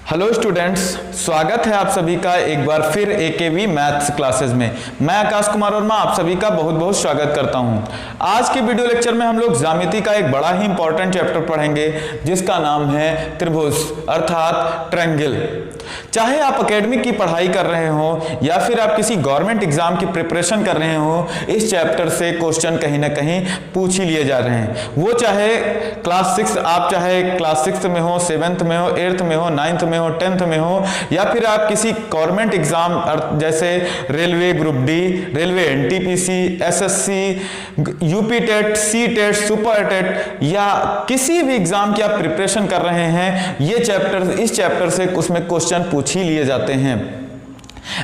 Hello students, स्वागत है आप सभी का एक बार फिर एकेवी मैथ्स क्लासेस में। मैं आकाश कुमार वर्मा आप सभी का बहुत बहुत स्वागत करता हूं। आज के वीडियो लेक्चर में हम लोग ज्यामिति का एक बड़ा ही इंपॉर्टेंट चैप्टर पढ़ेंगे जिसका नाम है त्रिभुज अर्थात ट्रायंगल। चाहे आप एकेडमिक की पढ़ाई कर रहे हो या फिर आप किसी गवर्नमेंट एग्जाम की प्रिपरेशन कर रहे हो, इस चैप्टर से क्वेश्चन कहीं ना कहीं पूछ ही लिए जा रहे हैं। वो चाहे क्लास 6 आप चाहे क्लास 6 में हो, 7th में हो, 8th में हो, 9th में हो, 10th में हो, या फिर आप किसी गवर्नमेंट एग्जाम जैसे railway group D, railway NTPC, SSC, UP TET, C TET, super TET या किसी भी एग्जाम की आप प्रिपरेशन कर रहे हैं, ये चैप्टर इस चैप्टर से उसमें क्वेश्चन पूछ ही लिए जाते हैं।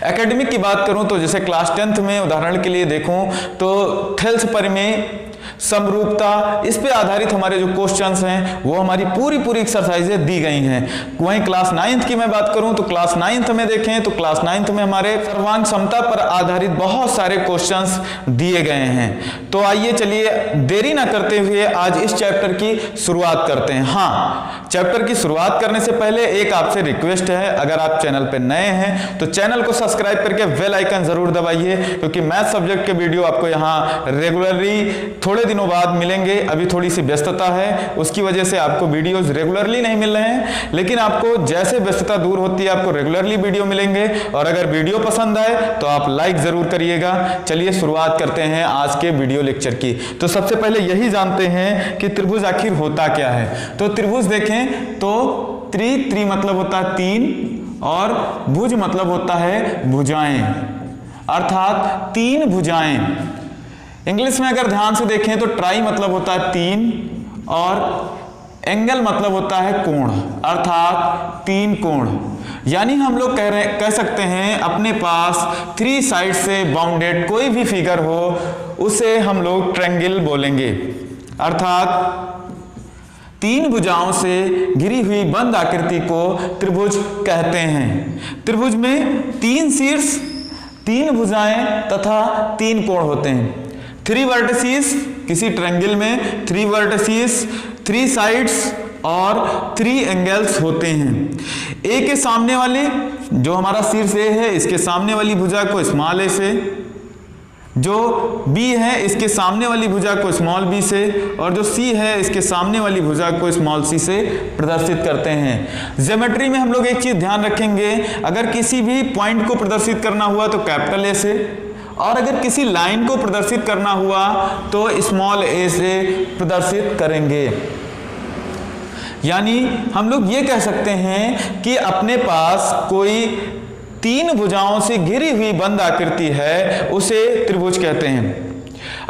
एकेडमिक की बात करूं तो जैसे क्लास 10th में उदाहरण के लिए देखूं तो थेल्स परिमेय, समरूपता, इस पे आधारित हमारे जो क्वेश्चंस हैं वो हमारी पूरी एक्सरसाइजें दी गई हैं। वहीं क्लास 9th की मैं बात करूं तो क्लास 9th में देखें तो क्लास 9th में हमारे सर्वांग समता पर आधारित बहुत सारे क्वेश्चंस दिए गए हैं। तो आइए चलिए देरी ना करते हुए आज इस चैप्टर की शुरुआत करते हैं। हाँ, चैप्टर की शुरुआत करने से पहले एक आपसे रिक्वेस्ट है, अगर आप चैनल पर नए हैं तो चैनल को सब्सक्राइब करके बेल आइकन जरूर दबाइए, क्योंकि मैथ सब्जेक्ट के वीडियो आपको यहाँ रेगुलरली थोड़े दिनों बाद मिलेंगे। अभी थोड़ी सी व्यस्तता है, उसकी वजह से आपको वीडियोस रेगुलरली नहीं मिल रहे हैं, लेकिन आपको जैसे व्यस्तता दूर होती है आपको रेगुलरली वीडियो मिलेंगे। और अगर वीडियो पसंद आए तो आप लाइक जरूर करिएगा। चलिए शुरुआत करते हैं आज के वीडियो लेक्चर की। तो सबसे पहले यही जानते हैं कि त्रिभुज आखिर होता क्या है। तो त्रिभुज देखें तो त्रि मतलब होता है 3 और भुज मतलब होता है भुजाएं, अर्थात 3 भुजाएं। इंग्लिश में अगर ध्यान से देखें तो ट्राई मतलब होता है 3 और एंगल मतलब होता है कोण, अर्थात 3 कोण। यानी हम लोग कह सकते हैं अपने पास 3 साइड से बाउंडेड कोई भी फिगर हो उसे हम लोग ट्रायंगल बोलेंगे, अर्थात 3 भुजाओं से घिरी हुई बंद आकृति को त्रिभुज कहते हैं। त्रिभुज में 3 शीर्ष, 3 भुजाएं तथा 3 कोण होते हैं। 3 वर्टिसेस किसी ट्रायंगल में 3 वर्टिसेस, 3 साइड्स और 3 एंगल्स होते हैं। ए के सामने वाले जो हमारा शीर्ष ए है, इसके सामने वाली भुजा को स्मॉल ए से, जो बी है इसके सामने वाली भुजा को स्मॉल बी से, और जो सी है इसके सामने वाली भुजा को स्मॉल सी से प्रदर्शित करते हैं। ज्योमेट्री में हम लोग एक चीज ध्यान रखेंगे, अगर किसी भी पॉइंट को प्रदर्शित करना हुआ तो कैपिटल ए से, और अगर किसी लाइन को प्रदर्शित करना हुआ तो स्मॉल ए से प्रदर्शित करेंगे। यानी हम लोग ये कह सकते हैं कि अपने पास कोई 3 भुजाओं से घिरी हुई बंद आकृति है, उसे त्रिभुज कहते हैं।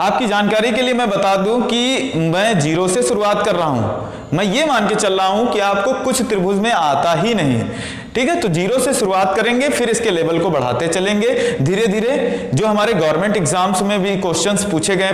आपकी जानकारी के लिए मैं बता दूं कि मैं 0 से शुरुआत कर रहा हूं। मैं ये मान के चल रहा हूं कि आपको कुछ त्रिभुज में आता ही नहीं, ठीक है। तो 0 से शुरुआत करेंगे, फिर इसके लेवल को बढ़ाते चलेंगे धीरे धीरे। जो हमारे गवर्नमेंट एग्जाम्स में भी क्वेश्चंस पूछे गए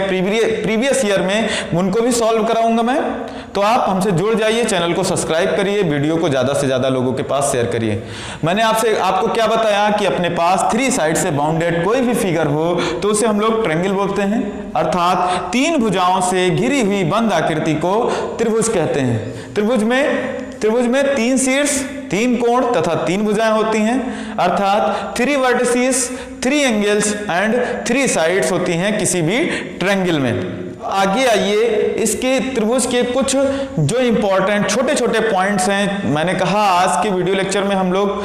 प्रीवियस ईयर में, उनको भी सॉल्व कराऊंगा मैं। तो आप हमसे जुड़ जाइए, चैनल को सब्सक्राइब करिए, वीडियो को ज्यादा से ज्यादा लोगों के पास शेयर करिए। मैंने आपको क्या बताया कि अपने पास 3 साइड से बाउंडेड कोई भी फिगर हो तो उसे हम लोग ट्रायंगल बोलते हैं, अर्थात 3 भुजाओं से घिरी हुई बंद आकृति को त्रिभुज कहते हैं। त्रिभुज में 3 शीर्ष, 3 कोण तथा 3 भुजाएं होती हैं, अर्थात 3 वर्टिसेस, 3 एंगल्स एंड 3 साइड्स होती हैं किसी भी ट्रायंगल में। आगे आइए, इसके त्रिभुज के कुछ जो इंपॉर्टेंट छोटे छोटे पॉइंट्स हैं। मैंने कहा आज के वीडियो लेक्चर में हम लोग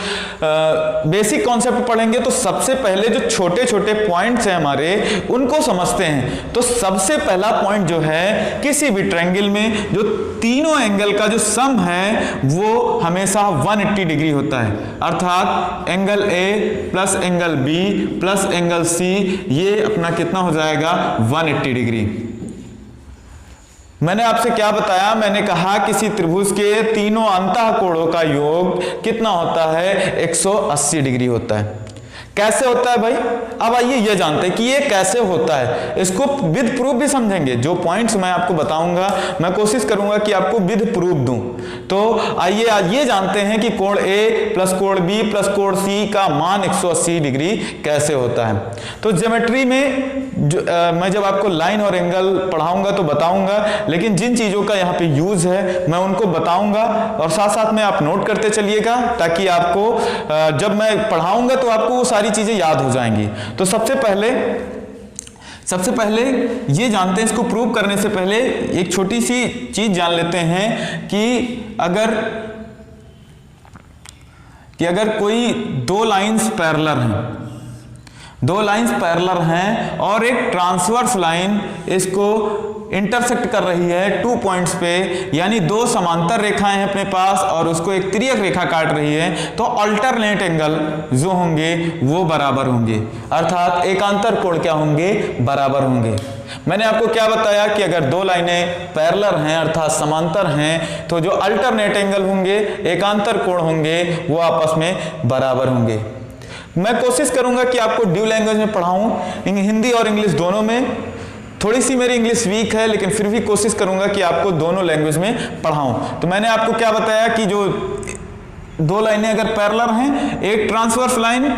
बेसिक कॉन्सेप्ट पढ़ेंगे, तो सबसे पहले जो छोटे छोटे पॉइंट्स हैं हमारे, उनको समझते हैं। तो सबसे पहला पॉइंट जो है, किसी भी ट्रायंगल में जो तीनों एंगल का जो सम है वो हमेशा 180 डिग्री होता है, अर्थात angle A plus angle B plus angle C, ये अपना कितना हो जाएगा 180 डिग्री। मैंने आपसे क्या बताया, मैंने कहा किसी त्रिभुज के तीनों अंतः कोणों का योग कितना होता है, 180 डिग्री होता है। कैसे होता है भाई? अब आइए ये जानते हैं कि ये कैसे होता है। इसको विद प्रूफ भी समझेंगे। जो पॉइंट्स मैं आपको बताऊंगा मैं कोशिश करूंगा कि आपको विद प्रूफ दूं। तो आइए आज ये जानते हैं कि कोण ए प्लस कोण बी प्लस कोण सी का मान 180 डिग्री कैसे होता है। तो ज्योमेट्री में मैं जब आपको लाइन और एंगल पढ़ाऊंगा तो बताऊंगा, लेकिन जिन चीजों का यहाँ पे यूज है मैं उनको बताऊंगा और साथ साथ में आप नोट करते चलिएगा, ताकि आपको जब मैं पढ़ाऊंगा तो आपको वो सारी चीजें याद हो जाएंगी। तो सबसे पहले ये जानते हैं, इसको प्रूव करने से पहले एक छोटी सी चीज जान लेते हैं कि अगर कोई दो लाइंस पैरेलल हैं और एक ट्रांसवर्स लाइन इसको इंटरसेक्ट कर रही है 2 पॉइंट्स पे, यानी दो समांतर रेखाएं हैं अपने पास और उसको एक तिर्यक रेखा काट रही है, तो अल्टरनेट एंगल जो होंगे वो बराबर होंगे, अर्थात एकांतर कोण क्या होंगे? बराबर होंगे। मैंने आपको क्या बताया कि अगर दो लाइनें पैरेलल हैं अर्थात समांतर हैं तो जो अल्टरनेट एंगल होंगे, एकांतर कोण होंगे, वो आपस में बराबर होंगे। मैं कोशिश करूंगा कि आपको ड्यू लैंग्वेज में पढ़ाऊं, हिंदी और इंग्लिश दोनों में। थोड़ी सी मेरी इंग्लिश वीक है, लेकिन फिर भी कोशिश करूंगा कि आपको दोनों लैंग्वेज में पढ़ाऊं। तो मैंने आपको क्या बताया कि जो दो लाइनें अगर पैरेलल हैं, एक ट्रांसवर्स लाइन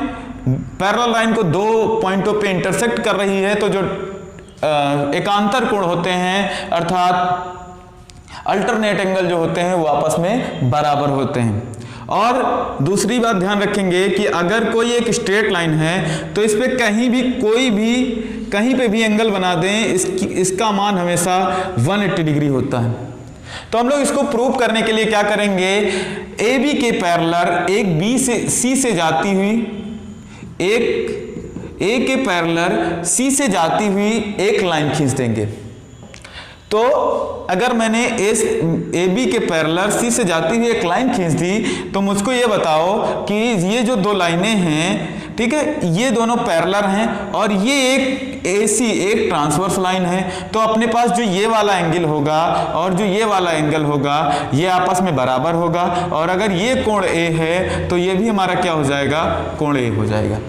पैरेलल लाइन को दो पॉइंटों पे इंटरसेक्ट कर रही है, तो जो एकांतर कोण होते हैं अर्थात अल्टरनेट एंगल जो होते हैं वो आपस में बराबर होते हैं। और दूसरी बात ध्यान रखेंगे कि अगर कोई एक स्ट्रेट लाइन है तो इस पे कहीं पे भी एंगल बना दें, इसका मान हमेशा 180 डिग्री होता है। तो हम लोग इसको प्रूव करने के लिए क्या करेंगे? ए बी के पैरेलल एक बी से सी से जाती हुई ए के पैरेलल सी से जाती हुई एक लाइन खींच देंगे। तो अगर मैंने ए बी के पैरेलल सी से जाती हुई एक लाइन खींच दी, तो मुझको ये बताओ कि ये जो दो लाइनें हैं, ठीक है, ये दोनों पैरेलल हैं और ये एक AC एक ट्रांसवर्स लाइन है, तो अपने पास जो ये वाला एंगल होगा और जो ये वाला एंगल होगा ये आपस में बराबर होगा। और अगर ये कोण A है तो ये भी हमारा क्या हो जाएगा? कोण A हो जाएगा।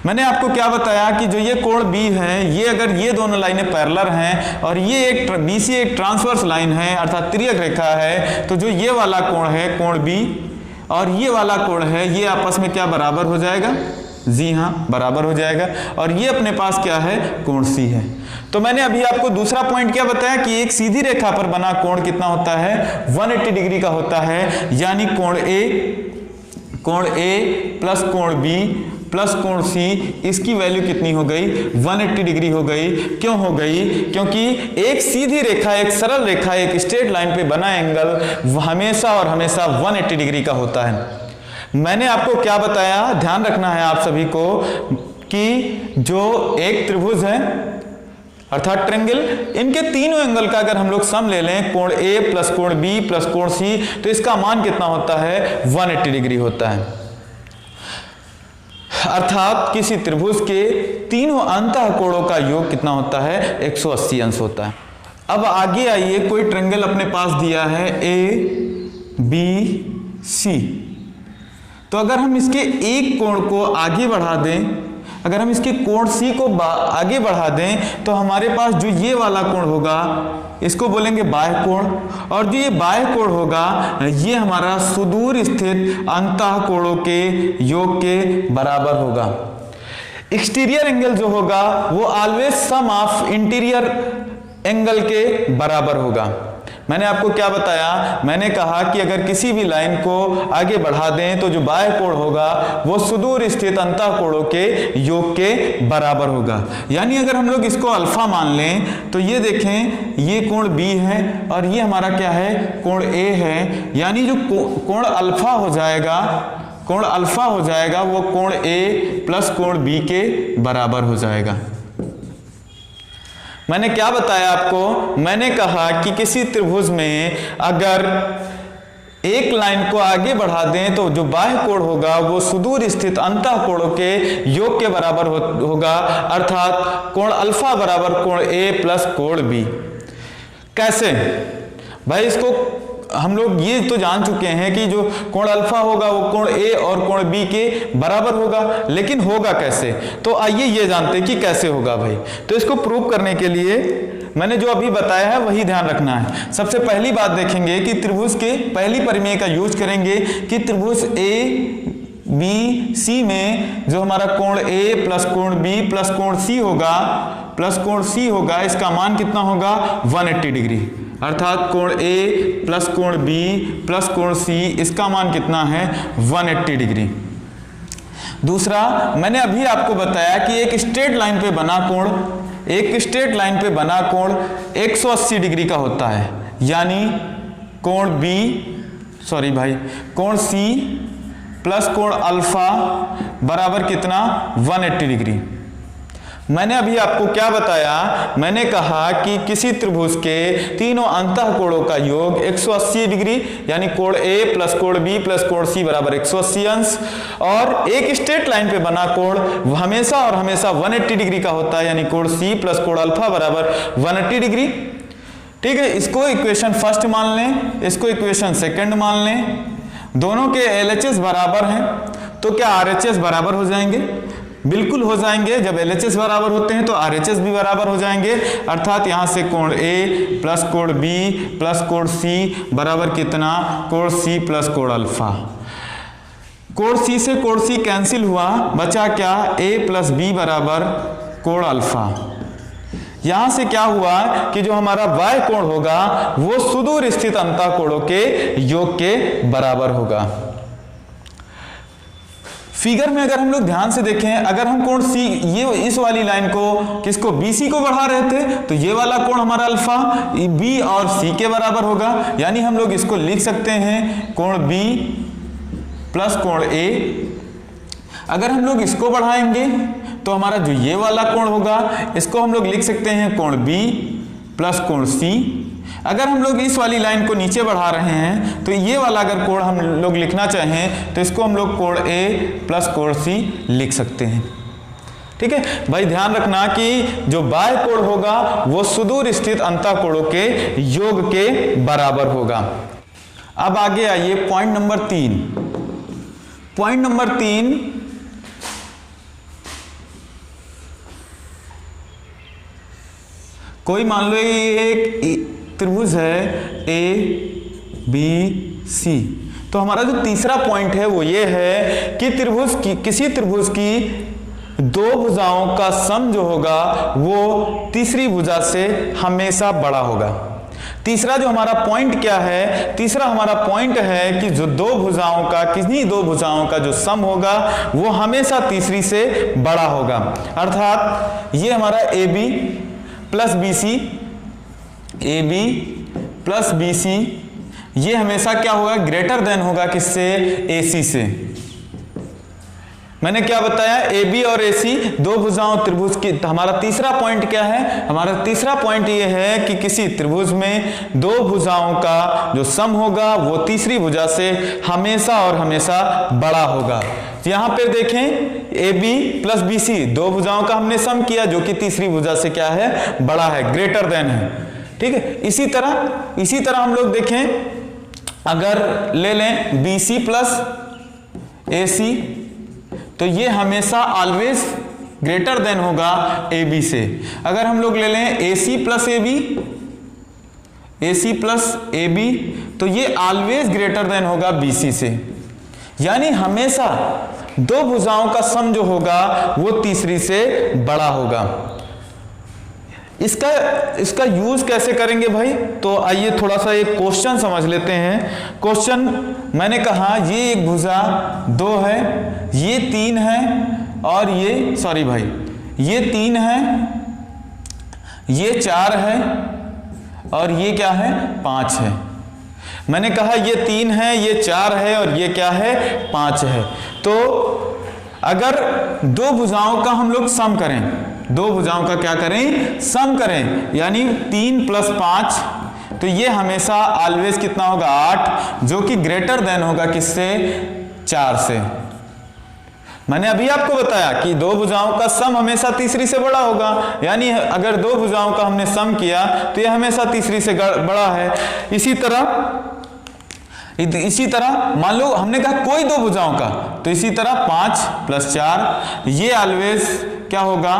मैंने आपको क्या बताया कि जो ये कोण B है, ये अगर ये दोनों लाइनें पैरेलल हैं और ये एक BC एक ट्रांसवर्स लाइन है अर्थात तिर्यक रेखा है, तो जो ये वाला कोण है कोण B और ये वाला कोण है ये आपस में क्या बराबर हो जाएगा? जी हाँ, बराबर हो जाएगा। और ये अपने पास क्या है? कोण C है। तो मैंने अभी आपको दूसरा पॉइंट क्या बताया कि एक सीधी रेखा पर बना कोण कितना होता है? 180 डिग्री का होता है, यानी कोण A प्लस कोण B प्लस कोण C, इसकी वैल्यू कितनी हो गई? 180 डिग्री हो गई। क्यों हो गई? क्योंकि एक सीधी रेखा, एक सरल रेखा, एक स्ट्रेट लाइन पे बना एंगल हमेशा और हमेशा 180 डिग्री का होता है। मैंने आपको क्या बताया, ध्यान रखना है आप सभी को, कि जो एक त्रिभुज है अर्थात ट्रायंगल, इनके तीनों एंगल का अगर हम लोग सम ले लें, कोण A प्लस कोण B प्लस कोण C, तो इसका मान कितना होता है? 180 डिग्री होता है। अर्थात किसी त्रिभुज के तीनों अंतः कोणों का योग कितना होता है? 180 अंश होता है। अब आगे आइए, कोई ट्रायंगल अपने पास दिया है ABC, तो अगर हम इसके एक कोण को आगे बढ़ा दें, अगर हम इसके कोण C को आगे बढ़ा दें, तो हमारे पास जो ये वाला कोण होगा इसको बोलेंगे बाह्य कोण, और जो ये बाह्य कोण होगा ये हमारा सुदूर स्थित अंतः कोणों के योग के बराबर होगा। एक्सटीरियर एंगल जो होगा वो always sum of interior angle के बराबर होगा। मैंने आपको क्या बताया? मैंने कहा कि अगर किसी भी लाइन को आगे बढ़ा दें तो जो बाह्य कोण होगा वो सुदूर स्थित अंतः कोणों के योग के बराबर होगा। यानी अगर हम लोग इसको अल्फा मान लें तो ये देखें, ये कोण B है और ये हमारा क्या है? कोण A है। यानी जो कोण अल्फा हो जाएगा, कोण अल्फा हो जाएगा वो कोण A प्लस कोण B के बराबर हो जाएगा। मैंने क्या बताया आपको? मैंने कहा कि किसी त्रिभुज में अगर एक लाइन को आगे बढ़ा दें तो जो बाह्य कोण होगा वो सुदूर स्थित अंतः कोणों के योग के बराबर होगा, अर्थात कोण अल्फा बराबर कोण A प्लस कोण B। कैसे भाई? इसको हम लोग ये तो जान चुके हैं कि जो कोण अल्फा होगा वो कोण ए और कोण बी के बराबर होगा, लेकिन होगा कैसे? तो आइए ये जानते हैं कि कैसे होगा भाई। तो इसको प्रूव करने के लिए मैंने जो अभी बताया है वही ध्यान रखना है। सबसे पहली बात देखेंगे कि त्रिभुज के पहली परिमेय का यूज करेंगे कि त्रिभुज ए बी सी में जो हमारा कोण ए प्लस कोण बी प्लस कोण सी होगा, इसका मान कितना होगा? 180 डिग्री। अर्थात कोण ए प्लस कोण बी प्लस कोण सी, इसका मान कितना है? 180 डिग्री। दूसरा, मैंने अभी आपको बताया कि एक स्ट्रेट लाइन पे बना कोण 180 डिग्री का होता है, यानी कोण सी प्लस कोण अल्फा बराबर कितना? 180 डिग्री। मैंने अभी आपको क्या बताया? मैंने कहा कि किसी त्रिभुज के तीनों अंतः कोणों का योग 180 डिग्री, यानी कोण ए प्लस कोण बी प्लस कोण सी बराबर 180 अंश, और एक स्ट्रेट लाइन पे बना कोण हमेशा और हमेशा 180 डिग्री का होता है, यानी कोण सी प्लस कोण अल्फा बराबर 180 डिग्री। ठीक है, इसको इक्वेशन फर्स्ट मान लें, इसको इक्वेशन सेकंड मान लें। दोनों के LHS बराबर हैं, तो क्या RHS बराबर हो जाएंगे? बिल्कुल हो जाएंगे। जब LHS बराबर होते हैं तो RHS भी बराबर हो जाएंगे। अर्थात यहां से कोण A प्लस कोण B प्लस कोण C बराबर कितना? कोण C प्लस कोण अल्फा। कोण C से कोण C कैंसिल हुआ, बचा क्या? A प्लस B बराबर कोण अल्फा। यहां से क्या हुआ कि जो हमारा y कोण होगा वो सुदूर स्थित अंतः कोणों के योग के बराबर होगा। फिगर में अगर हम लोग ध्यान से देखें, अगर हम कोण C, ये इस वाली लाइन को किसको? BC को बढ़ा रहे थे, तो ये वाला कोण हमारा अल्फा B और C के बराबर होगा, यानी हम लोग इसको लिख सकते हैं कोण B प्लस कोण A। अगर हम लोग इसको बढ़ाएंगे तो हमारा जो ये वाला कोण होगा इसको हम लोग लिख सकते हैं कोण B प्लस कोण C। अगर हम लोग इस वाली लाइन को नीचे बढ़ा रहे हैं तो ये वाला अगर कोण हम लोग लिखना चाहें तो इसको हम लोग कोण A प्लस कोण C लिख सकते हैं। ठीक है भाई, ध्यान रखना कि जो बाह्य कोण होगा वो सुदूर स्थित अंतः कोणों के योग के बराबर होगा। अब आगे आइए पॉइंट नंबर 3। पॉइंट नंबर 3, कोई मान लो ये एक त्रिभुज है ABC, तो हमारा जो तीसरा पॉइंट है वो ये है कि किसी त्रिभुज की दो भुजाओं का सम जो होगा वो तीसरी भुजा से हमेशा बड़ा होगा। तीसरा जो हमारा पॉइंट क्या है? तीसरा हमारा पॉइंट है कि जो किन्हीं दो भुजाओं का जो सम होगा वो हमेशा तीसरी से बड़ा होगा। अर्थात ये हमारा AB प्लस BC, ये हमेशा क्या होगा? ग्रेटर देन होगा किससे? AC से। मैंने क्या बताया? AB और AC दो भुजाओं त्रिभुज की। हमारा तीसरा पॉइंट क्या है? हमारा तीसरा पॉइंट ये है कि किसी त्रिभुज में दो भुजाओं का जो सम होगा वो तीसरी भुजा से हमेशा और हमेशा बड़ा होगा। यहां पर देखें, AB प्लस BC दो भुजाओं का हमने सम किया जो कि तीसरी भुजा से क्या है? बड़ा है, ग्रेटर देन है। ठीक है, इसी तरह हम लोग देखें, अगर ले लें BC प्लस AC, तो ये हमेशा ऑलवेज ग्रेटर देन होगा AB से। अगर हम लोग ले लें AC प्लस AB, तो ये ऑलवेज ग्रेटर देन होगा BC से। यानी हमेशा दो भुजाओं का सम जो होगा वो तीसरी से बड़ा होगा। इसका यूज कैसे करेंगे भाई? तो आइए थोड़ा सा एक क्वेश्चन समझ लेते हैं। क्वेश्चन मैंने कहा ये एक भुजा 2 है, ये 3 है, और ये ये 3 है, ये 4 है, और ये क्या है? 5 है। मैंने कहा ये 3 है, ये 4 है, और ये क्या है? 5 है। तो अगर दो भुजाओं का हम लोग सम करें, दो भुजाओं का क्या करें? सम करें, यानी 3 प्लस 5, तो ये हमेशा ऑलवेज कितना होगा? 8, जो कि ग्रेटर देन होगा किससे? 4 से। मैंने अभी आपको बताया कि दो भुजाओं का सम हमेशा तीसरी से बड़ा होगा, यानी अगर दो भुजाओं का हमने सम किया तो ये हमेशा तीसरी से बड़ा है। इसी तरह इसी तरह मान लो हमने कहा कोई दो भुजाओं का, तो इसी तरह 5 + 4 ये ऑलवेज क्या होगा,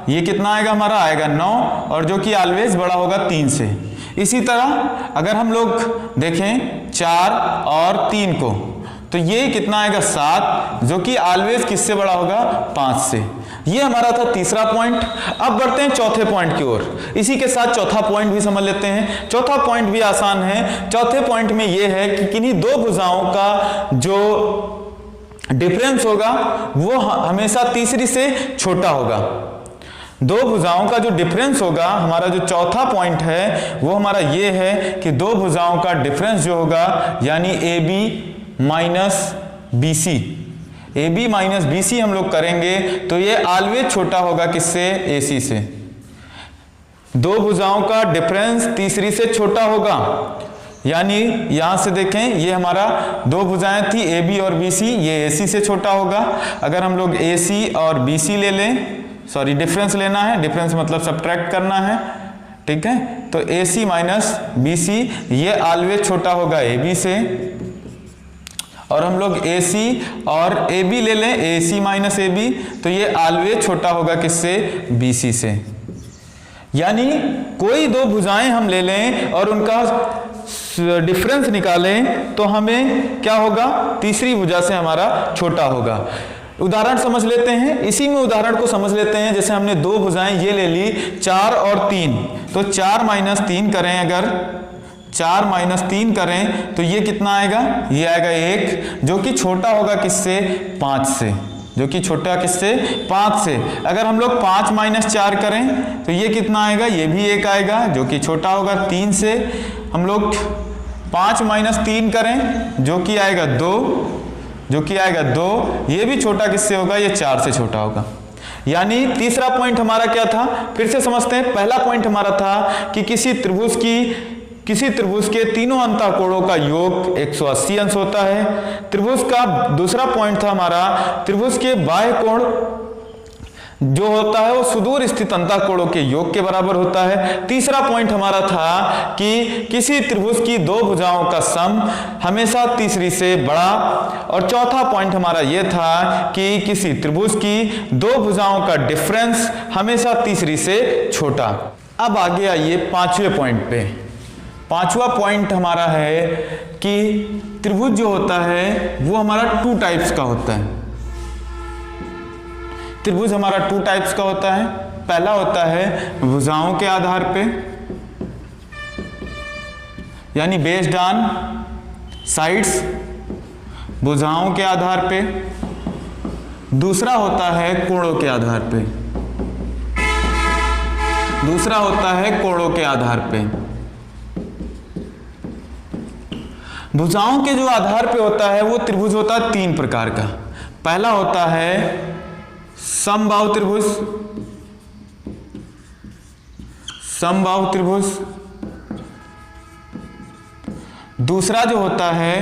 ये कितना आएगा हमारा, आएगा 9, और जो कि ऑलवेज बड़ा होगा 3 से। इसी तरह अगर हम लोग देखें 4 और 3 को, तो ये कितना आएगा 7, जो कि ऑलवेज किससे बड़ा होगा, 5 से। ये हमारा था तीसरा पॉइंट। अब बढ़ते हैं चौथे पॉइंट की ओर। इसी के साथ चौथा पॉइंट भी समझ लेते हैं। चौथा पॉइंट भी आसान है। चौथे पॉइंट में ये है कि किन्हीं दो भुजाओं का जो डिफरेंस होगा वो हमेशा तीसरी से छोटा होगा। दो भुजाओं का जो डिफरेंस होगा, हमारा जो चौथा पॉइंट है वो हमारा ये है कि दो भुजाओं का डिफरेंस जो होगा, यानी AB minus BC, AB minus BC हम लोग करेंगे तो ये ऑलवेज छोटा होगा किससे, AC से। दो भुजाओं का डिफरेंस तीसरी से छोटा होगा, यानी यहां से देखें ये हमारा दो भुजाएं थी AB और BC, ये AC से छोटा होगा। अगर हम लोग AC और BC ले लें, सॉरी डिफरेंस लेना है, डिफरेंस मतलब सब्ट्रैक्ट करना है, ठीक है, तो AC माइनस BC ये ऑलवेज छोटा होगा AB से। और हम लोग AC और AB ले लें, AC माइनस AB, तो ये ऑलवेज छोटा होगा किससे, BC से। यानी कोई दो भुजाएं हम ले लें और उनका डिफरेंस निकालें तो हमें क्या होगा, तीसरी भुजा से हमारा छोटा होगा। उदाहरण समझ लेते हैं, इसी में उदाहरण को समझ लेते हैं। जैसे हमने दो भुजाएं ये ले ली 4 और 3, तो 4 माइनस 3 करें, अगर 4 माइनस 3 करें तो ये कितना आएगा, ये आएगा 1, जो कि छोटा होगा किससे, 5 से, जो कि छोटा किससे, 5 से। अगर हम लोग 5 माइनस 4 करें तो ये कितना आएगा, ये भी 1 आएगा, जो कि छोटा होगा 3 से। हम लोग 5 माइनस 3 करें जो कि आएगा 2, जो कि आएगा 2, ये भी छोटा किससे होगा, ये 4 से छोटा होगा। यानी तीसरा पॉइंट हमारा क्या था, फिर से समझते हैं। पहला पॉइंट हमारा था कि किसी त्रिभुज के तीनों अंतःकोणों का योग 180 अंश होता है। त्रिभुज का दूसरा पॉइंट था हमारा, त्रिभुज के बाह्य कोण जो होता है वो सुदूर स्थित अंतःकोणों के योग के बराबर होता है। तीसरा पॉइंट हमारा था कि किसी त्रिभुज की दो भुजाओं का सम हमेशा तीसरी से बड़ा। और चौथा पॉइंट हमारा ये था कि किसी त्रिभुज की दो भुजाओं का डिफरेंस हमेशा तीसरी से छोटा। अब आगे आइए पांचवें पॉइंट पे। पांचवा पॉइंट हमारा है कि त्रिभुज जो होता है वो हमारा 2 टाइप्स का होता है। त्रिभुज हमारा 2 टाइप्स का होता है। पहला होता है भुजाओं के आधार पे, यानी बेस्ड ऑन साइड्स, भुजाओं के आधार पे। दूसरा होता है कोणों के आधार पे, दूसरा होता है कोणों के आधार पे। भुजाओं के जो आधार पे होता है वो त्रिभुज होता है 3 प्रकार का। पहला होता है समबाहु त्रिभुज, समबाहु त्रिभुज। दूसरा जो होता है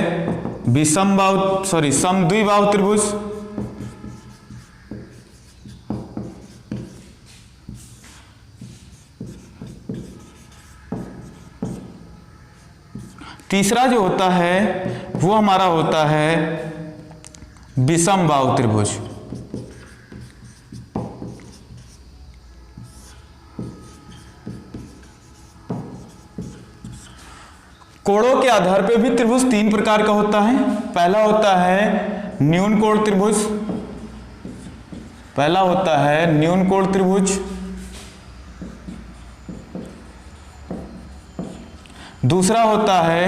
समद्विबाहु त्रिभुज। तीसरा जो होता है वो हमारा होता है विषमबाहु त्रिभुज। कोणों के आधार पे भी त्रिभुज 3 प्रकार का होता है। पहला होता है न्यून कोण त्रिभुज, पहला होता है न्यून कोण त्रिभुज। दूसरा होता है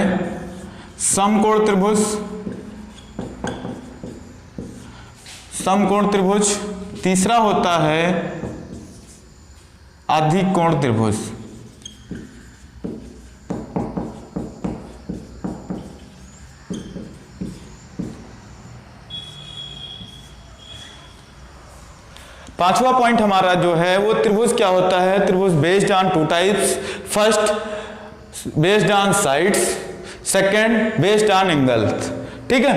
समकोण त्रिभुज, समकोण त्रिभुज। तीसरा होता है अधिक कोण त्रिभुज। पांचवा पॉइंट हमारा जो है वो त्रिभुज क्या होता है, त्रिभुज based on 2 types. First based on sides, second based on angles. ठीक है,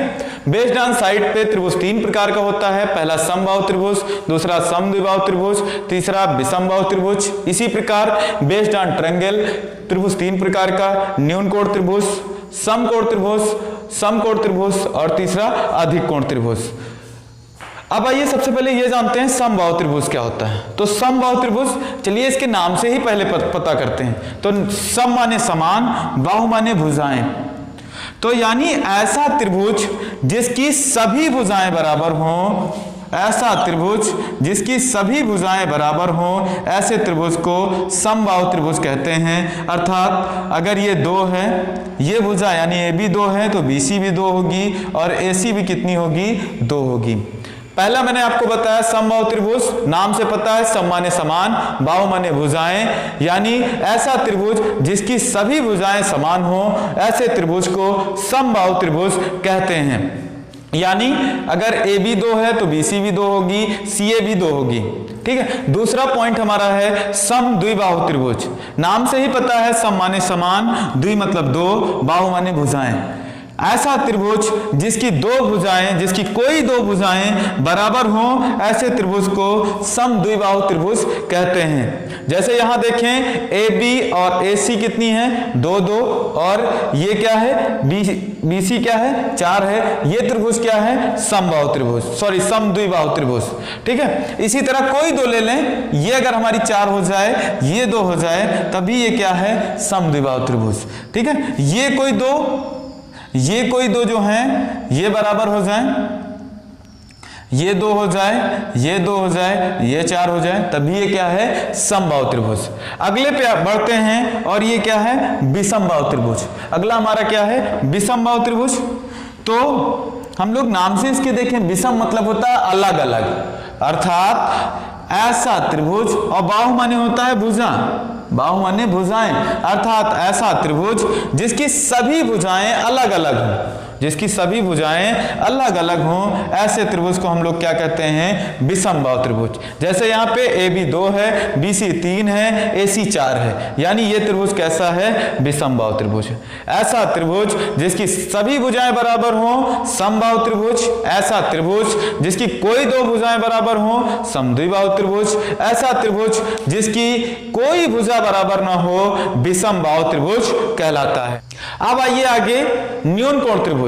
बेस्ड ऑन साइड पे त्रिभुज 3 प्रकार का होता है। पहला समबाहु त्रिभुज, दूसरा समद्विबाहु त्रिभुज, तीसरा विषमबाहु त्रिभुज। इसी प्रकार बेस्ड ऑन ट्रायंगल त्रिभुज 3 प्रकार का, न्यून कोण त्रिभुज, समकोण त्रिभुज समकोण त्रिभुज और तीसरा अधिक कोण त्रिभुज। अब आइए सबसे पहले ये जानते हैं समबाहु त्रिभुज क्या होता है। तो समबाहु त्रिभुज, चलिए इसके नाम से ही पहले पता करते हैं। तो सम माने समान, बाहु माने भुजाएं। तो यानी ऐसा त्रिभुज जिसकी सभी भुजाएं बराबर हों, ऐसा त्रिभुज जिसकी सभी भुजाएं बराबर हों, ऐसे त्रिभुज को समबाहु त्रिभुज कहते हैं। अर्थात अगर ये 2 है, ये भुजा यानी ए बी 2 है तो बी सी भी 2 होगी और ए सी भी कितनी होगी, 2 होगी। पहला मैंने आपको बताया समबाहु त्रिभुज, नाम से पता है सम माने समान, बाहु माने भुजाएं, यानी ऐसा त्रिभुज जिसकी सभी भुजाएं समान हो, ऐसे त्रिभुज को समबाहु त्रिभुज कहते हैं। यानी अगर ए बी 2 है तो बी सी भी 2 होगी, सी ए भी 2 होगी। ठीक है। दूसरा पॉइंट हमारा है सम द्विबाहु त्रिभुज, नाम से ही पता है सम माने समान, द्वि मतलब 2, बाहु माने भुजाएं। ऐसा त्रिभुज जिसकी 2 भुजाएं, जिसकी कोई 2 भुजाएं बराबर हों, ऐसे त्रिभुज को सम द्विबाहु त्रिभुज कहते हैं। जैसे यहां देखें ए बी और ए सी कितनी है, 2 2, और ये क्या है, बी सी क्या है, 4 है। ये त्रिभुज क्या है, समबाहु त्रिभुज, सॉरी सम द्विबाहु त्रिभुज। ठीक है। इसी तरह कोई 2 ले लें, ये अगर हमारी 4 हो जाए, ये 2 हो जाए, तभी ये क्या है, सम द्विबाहु त्रिभुज। ठीक है। ये कोई 2 जो हैं ये बराबर हो जाएं, ये 2 हो जाए, ये 2 हो जाए, ये 4 हो जाए, तभी ये क्या है, समबाहु त्रिभुज। अगले पे आप बढ़ते हैं और ये क्या है, विषमबाहु त्रिभुज। अगला हमारा क्या है, विषमबाहु त्रिभुज। तो हम लोग नाम से इसके देखें, विषम मतलब होता है अलग अलग, अर्थात ऐसा त्रिभुज, और बाहु माने होता है भुजा, बाहु माने भुजाएं, अर्थात ऐसा त्रिभुज जिसकी सभी भुजाएं अलग अलग हों, जिसकी सभी भुजाएं अलग अलग हों, ऐसे त्रिभुज को हम लोग क्या कहते हैं, विषमबाहु त्रिभुज। जैसे यहाँ पे ए बी 2 है, बी सी 3 है, ए सी 4 है, यानी ये त्रिभुज कैसा है, विषमबाहु त्रिभुज। ऐसा त्रिभुज जिसकी सभी भुजाएं बराबर हों, समबाहु त्रिभुज। ऐसा त्रिभुज जिसकी कोई 2 भुजाएं बराबर हों, समद्विबाहु त्रिभुज। ऐसा त्रिभुज जिसकी कोई भुजा बराबर ना हो, विषमबाहु त्रिभुज कहलाता है। अब आइए आगे, न्यून कोण त्रिभुज।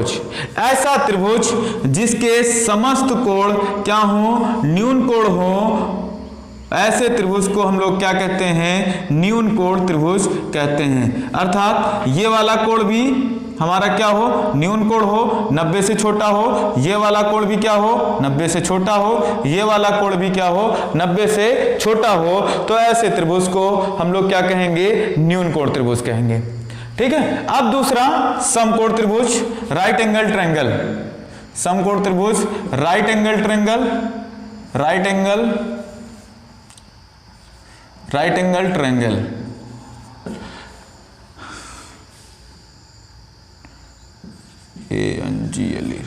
ऐसा त्रिभुज जिसके समस्त कोण क्या हो, न्यून कोण हो, ऐसे त्रिभुज को हम लोग क्या कहते हैं, न्यून कोण त्रिभुज कहते हैं। अर्थात ये वाला कोण भी हमारा क्या हो, न्यून कोण हो, 90 से छोटा हो, ये वाला कोण भी क्या हो, 90 से छोटा हो, ये वाला कोण भी क्या हो, 90 से छोटा हो, तो ऐसे त्रिभुज को हम लोग क्या कहेंगे, न्यून कोण त्रिभुज कहेंगे। ठीक है। अब दूसरा समकोण त्रिभुज, राइट एंगल ट्रायंगल। समकोण त्रिभुज, right angle triangle, right angle triangle.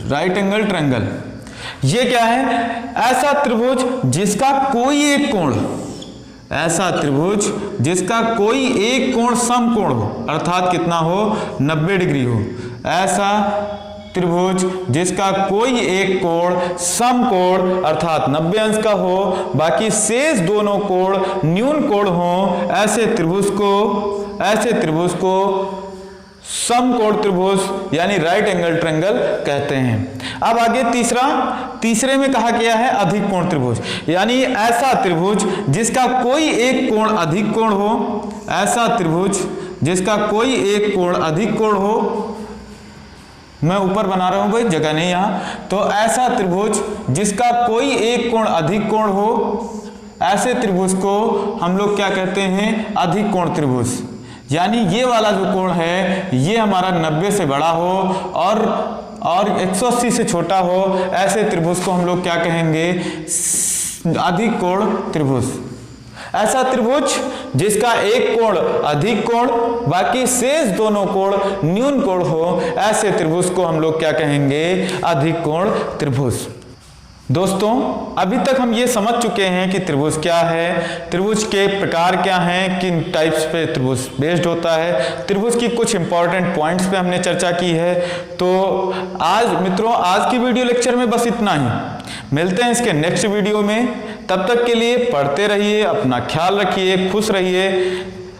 Right angle triangle, ये क्या है, ऐसा त्रिभुज जिसका कोई एक कोण, ऐसा त्रिभुज जिसका कोई एक कोण समकोण हो, अर्थात कितना हो, 90 डिग्री हो। ऐसा त्रिभुज जिसका कोई एक कोण समकोण अर्थात 90 अंश का हो, बाकी शेष दोनों कोण न्यून कोण हो, ऐसे त्रिभुज को समकोण त्रिभुज यानी राइट एंगल ट्रायंगल कहते हैं। अब आगे तीसरे में कहा गया है अधिक कोण त्रिभुज, यानी ऐसा त्रिभुज जिसका कोई एक कोण अधिक कोण हो, ऐसा त्रिभुज जिसका कोई एक कोण अधिक कोण हो, मैं ऊपर बना रहा हूं भाई, जगह नहीं यहां, तो ऐसा त्रिभुज जिसका कोई एक कोण अधिक कोण हो, ऐसे त्रिभुज को हम लोग क्या कहते हैं, अधिक कोण त्रिभुज। यानी ये वाला जो कोण है ये हमारा 90 से बड़ा हो और 180 से छोटा हो, ऐसे त्रिभुज को हम लोग क्या कहेंगे, अधिक कोण त्रिभुज। ऐसा त्रिभुज जिसका एक कोण अधिक कोण, बाकी शेष दोनों कोण न्यून कोण हो, ऐसे त्रिभुज को हम लोग क्या कहेंगे, अधिक कोण त्रिभुज। दोस्तों अभी तक हम ये समझ चुके हैं कि त्रिभुज क्या है, त्रिभुज के प्रकार क्या हैं, किन टाइप्स पे त्रिभुज बेस्ड होता है, त्रिभुज की कुछ इंपॉर्टेंट पॉइंट्स पे हमने चर्चा की है। तो आज मित्रों, आज की वीडियो लेक्चर में बस इतना ही। मिलते हैं इसके नेक्स्ट वीडियो में, तब तक के लिए पढ़ते रहिए, अपना ख्याल रखिए, खुश रहिए।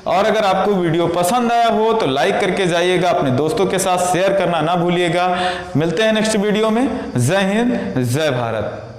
और अगर आपको वीडियो पसंद आया हो तो लाइक करके जाइएगा, अपने दोस्तों के साथ शेयर करना ना भूलिएगा। मिलते हैं नेक्स्ट वीडियो में। जय हिंद, जय भारत।